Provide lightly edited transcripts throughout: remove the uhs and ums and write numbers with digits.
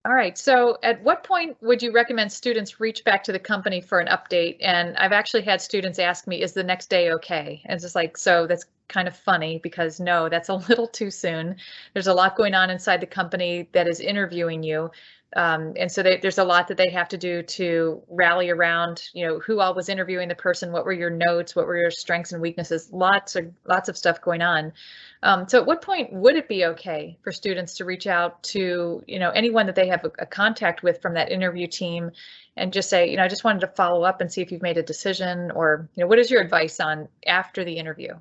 All right. So at what point would you recommend students reach back to the company for an update? And I've actually had students ask me, is the next day okay? And it's just like, so that's kind of funny because no, that's a little too soon. There's a lot going on inside the company that is interviewing you. And so there's a lot that they have to do to rally around, who all was interviewing the person, what were your notes, what were your strengths and weaknesses, lots of stuff going on. So at what point would it be okay for students to reach out to, anyone that they have a contact with from that interview team and just say, I just wanted to follow up and see if you've made a decision, or, what is your advice on after the interview?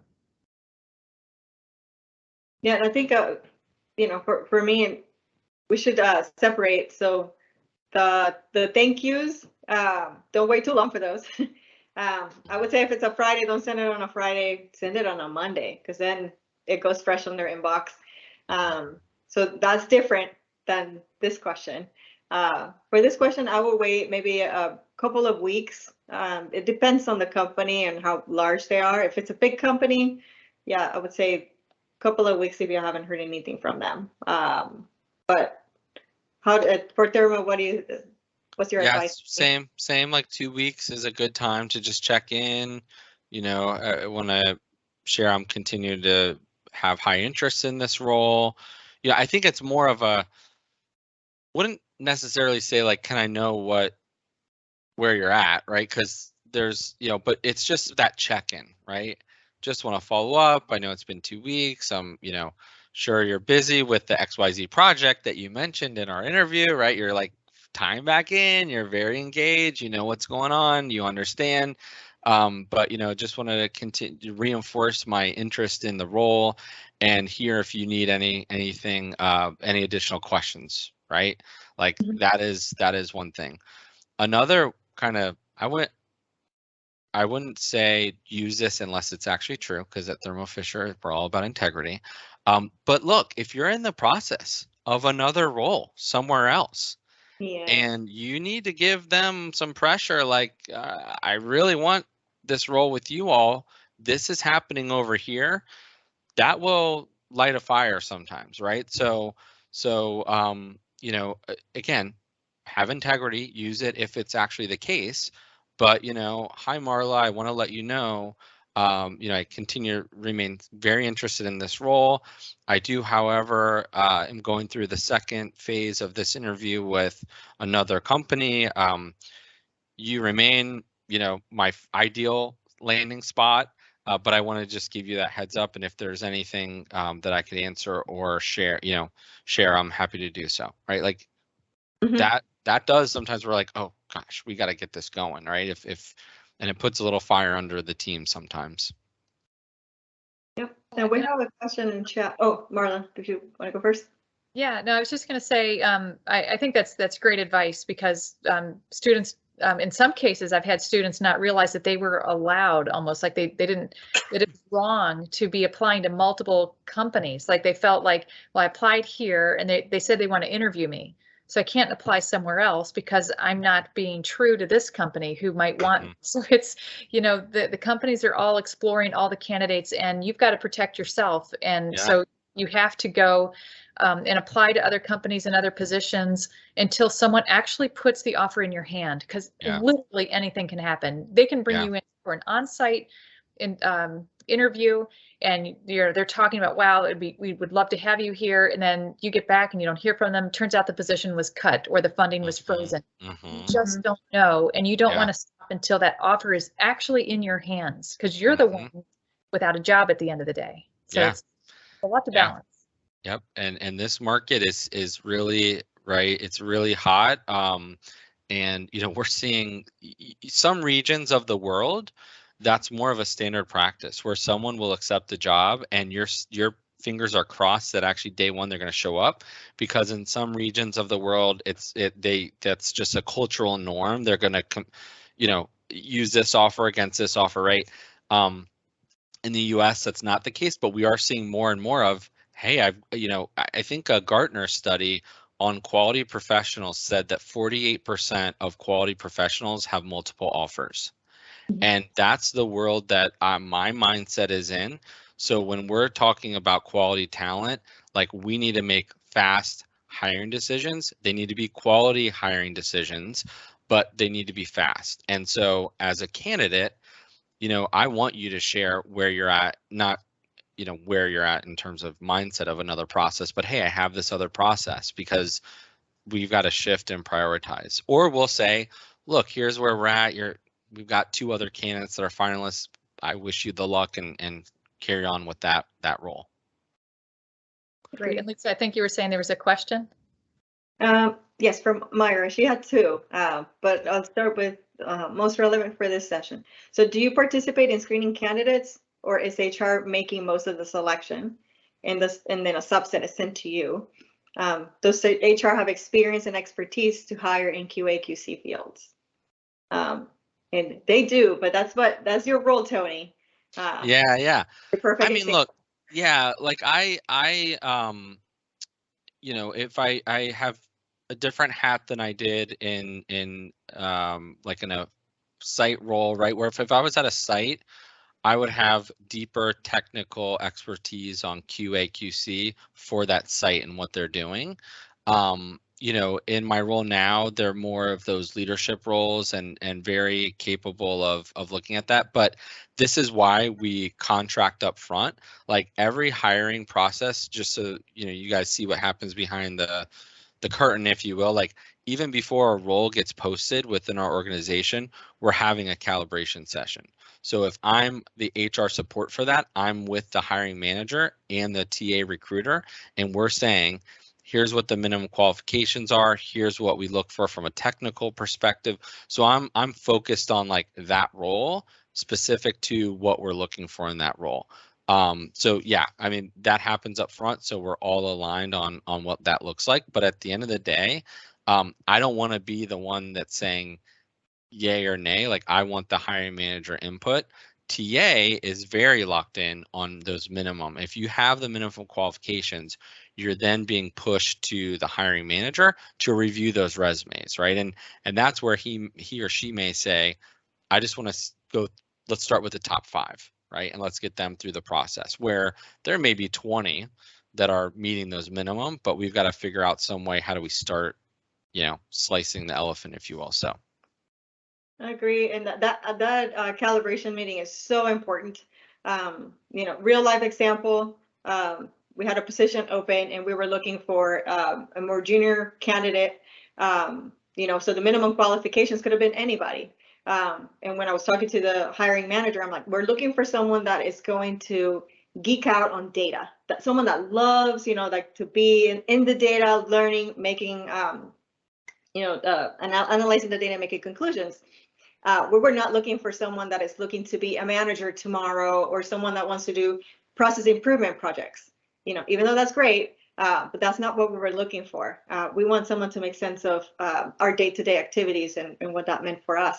Yeah, I think, for me, we should separate. So the thank yous, don't wait too long for those. I would say if it's a Friday, don't send it on a Friday, send it on a Monday, because then it goes fresh on their inbox. So that's different than this question. For this question, I will wait maybe a couple of weeks. It depends on the company and how large they are. If it's a big company, yeah, I would say a couple of weeks if you haven't heard anything from them. But for Thermo, what's your advice? Same, like 2 weeks is a good time to just check in. I want to share I'm continuing to have high interest in this role. I think it's more of wouldn't necessarily say like, can I know where you're at, right? Because there's, but it's just that check-in, right? Just want to follow up. I know it's been 2 weeks. I'm, sure you're busy with the XYZ project that you mentioned in our interview, right? You're like time back in, you're very engaged, you know what's going on, you understand. But just wanted to continue to reinforce my interest in the role and hear if you need anything, any additional questions, right? Like that is one thing. Another kind of, I wouldn't say use this unless it's actually true, because at Thermo Fisher, we're all about integrity. But look, if you're in the process of another role somewhere else, and you need to give them some pressure, like, I really want this role with you all. This is happening over here. That will light a fire sometimes, right? So, again, have integrity, use it if it's actually the case. But, hi, Marla, I want to let you know, I remain very interested in this role. I do, however, am going through the second phase of this interview with another company. You remain, my ideal landing spot, but I want to just give you that heads up. And if there's anything that I could answer or share, I'm happy to do so, right? Like that does sometimes we're like, oh gosh, we got to get this going, right? And it puts a little fire under the team sometimes. Yep. And we have a question in chat. Oh, Marla, did you want to go first? Yeah, no, I was just going to say, I think that's great advice, because students, in some cases, I've had students not realize that they were allowed, almost like they didn't, that it's wrong to be applying to multiple companies. Like they felt like, well, I applied here and they said they want to interview me, so I can't apply somewhere else because I'm not being true to this company who might want. So it's, the companies are all exploring all the candidates, and you've got to protect yourself. And so you have to go and apply to other companies and other positions until someone actually puts the offer in your hand, because literally anything can happen. They can bring you in for an on-site interview, and they're talking about, wow, we would love to have you here, and then you get back and you don't hear from them. Turns out the position was cut or the funding was frozen. You just don't know, and you don't want to stop until that offer is actually in your hands, because you're the one without a job at the end of the day. So it's a lot to balance. Yep, and this market is really, right, it's really hot. And we're seeing some regions of the world that's more of a standard practice, where someone will accept the job and your fingers are crossed that actually day one they're going to show up, because in some regions of the world that's just a cultural norm. They're going to use this offer against this offer, right? In the US that's not the case, but we are seeing more and more of, hey, I think a Gartner study on quality professionals said that 48% of quality professionals have multiple offers. And that's the world that my mindset is in. So when we're talking about quality talent, like, we need to make fast hiring decisions. They need to be quality hiring decisions, but they need to be fast. And so as a candidate, you know, I want you to share where you're at, not, you know, where you're at in terms of mindset of another process, but hey, I have this other process, because we've got to shift and prioritize. Or we'll say, look, here's where we're at. We've got 2 other candidates that are finalists. I wish you the luck, and carry on with that role. Great. And Lisa, I think you were saying there was a question. Yes, from Myra. She had 2, but I'll start with most relevant for this session. So do you participate in screening candidates, or is HR making most of the selection, and then a subset is sent to you? Does HR have experience and expertise to hire in QA/QC fields? And they do, but that's your role, Tony. Yeah. Perfect. I mean, look, yeah, like I you know, if I have a different hat than I did in like in a site role, right? Where if I was at a site, I would have deeper technical expertise on QA/QC for that site and what they're doing. You know, in my role now, they're more of those leadership roles and very capable of looking at that. But this is why we contract up front. Like every hiring process, just so you know, you guys see what happens behind the curtain, if you will. Like even before a role gets posted within our organization, we're having a calibration session. So if I'm the HR support for that, I'm with the hiring manager and the TA recruiter, and we're saying, here's what the minimum qualifications are. Here's what we look for from a technical perspective. So I'm focused on like that role specific to what we're looking for in that role. So yeah, I mean, that happens up front. So we're all aligned on what that looks like. But at the end of the day, I don't want to be the one that's saying yay or nay. Like I want the hiring manager input. TA is very locked in on those minimum. If you have the minimum qualifications, you're then being pushed to the hiring manager to review those resumes, right? And that's where he or she may say, I just want to go, let's start with the top 5, right? And let's get them through the process, where there may be 20 that are meeting those minimum, but we've got to figure out some way, how do we start, you know, slicing the elephant, if you will. So I agree, and that calibration meeting is so important. You know, real life example. We had a position open, and we were looking for a more junior candidate. You know, so the minimum qualifications could have been anybody. And when I was talking to the hiring manager, I'm like, we're looking for someone that is going to geek out on data. That someone that loves, you know, like to be in the data, learning, making, you know, analyzing the data, making conclusions. We were not looking for someone that is looking to be a manager tomorrow, or someone that wants to do process improvement projects. You know, even though that's great, but that's not what we were looking for. We want someone to make sense of our day-to-day activities and what that meant for us.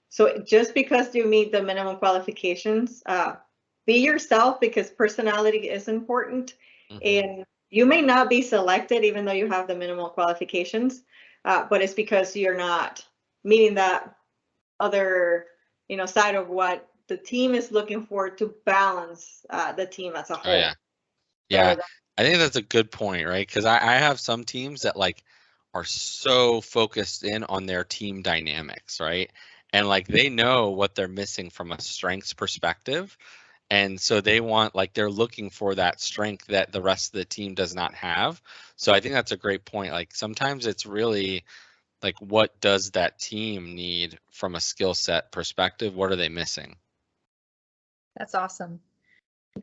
So just because you meet the minimum qualifications, be yourself, because personality is important. And you may not be selected even though you have the minimal qualifications, but it's because you're not meeting that other, you know, side of what the team is looking for to balance the team as a whole. Oh, yeah. I think that's a good point, right? Because I have some teams that like are so focused in on their team dynamics, right? And like they know what they're missing from a strengths perspective. And so they want, like, they're looking for that strength that the rest of the team does not have. So I think that's a great point. Like sometimes it's really like, what does that team need from a skill set perspective? What are they missing? That's awesome.